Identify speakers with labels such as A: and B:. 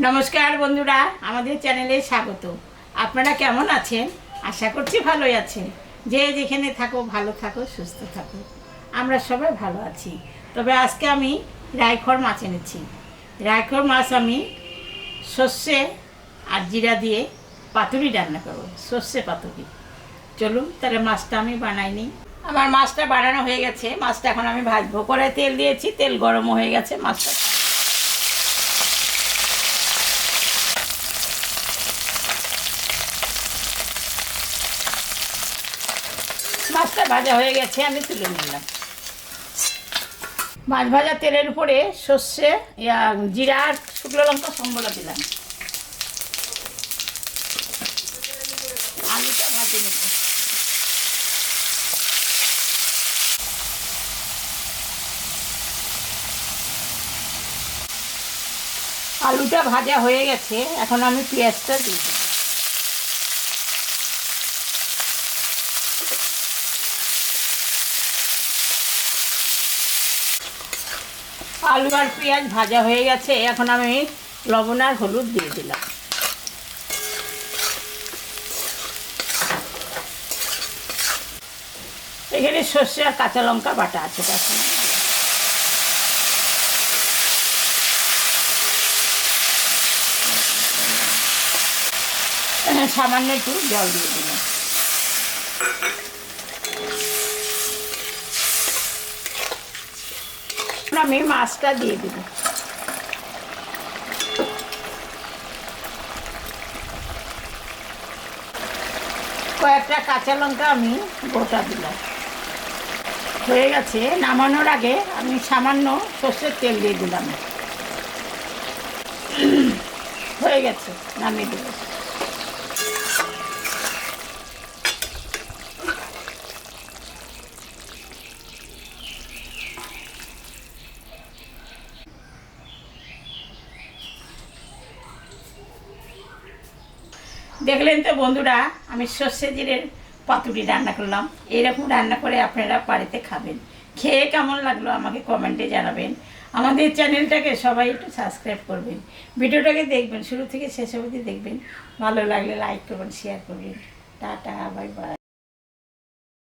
A: নমস্কার বন্ধুরা, আমাদের চ্যানেলে স্বাগত। আপনারা কেমন আছেন? আশা করছি ভালোই আছেন। যে যেখানে থাকো ভালো থাকো, সুস্থ থাকো। আমরা সবাই ভালো আছি। তবে আজকে আমি রাইখর মাছ এনেছি। রাইখর মাছ আমি সর্ষে আর জিরা দিয়ে পাতুরি রান্না করবো, সর্ষে পাতুরি। চলুন তাহলে মাছটা আমি বানাই নিই। আমার মাছটা বানানো হয়ে গেছে। মাছটা এখন আমি ভাজবো। কড়াই তেল দিয়েছি, তেল গরম হয়ে গেছে। মাছটা ভাজা হয়ে গেছে, আমি তুলে নিলাম। মাছ ভাজা তেলের উপরে সর্ষে জিরা আর শুকনো লঙ্কা সম্বলা দিলাম। আলুটা ভাজে নেব। আলুটা ভাজা হয়ে গেছে, এখন আমি পেঁয়াজটা দিয়ে দেব। আলু আর পেঁয়াজ ভাজা হয়ে গেছে, এখন আমি লবণ আর হলুদ দিয়ে দিলাম। এখানে সর্ষে আর কাঁচা লঙ্কা বাটা আছে, তার সঙ্গে সামান্য একটু জল দিয়ে দিলাম। আমি মাছটা দিয়ে দেব। কয়েকটা কাঁচা লঙ্কা আমি গোটা দিলাম। হয়ে গেছে। নামানোর আগে আমি সামান্য সর্ষের তেল দিয়ে দিলাম। হয়ে গেছে, নামিয়ে দেব। দেখলেন তো বন্ধুরা, আমি সর্ষে জিরের পাতুরি রান্না করলাম। এইরকম রান্না করে আপনারা বাড়িতে খাবেন। খেয়ে কেমন লাগলো আমাকে কমেন্টে জানাবেন। আমাদের চ্যানেলটাকে সবাই একটু সাবস্ক্রাইব করবেন। ভিডিওটাকে দেখবেন, শুরু থেকে শেষ অবধি দেখবেন। ভালো লাগলে লাইক করবেন, শেয়ার করবেন। Tata, bye bye.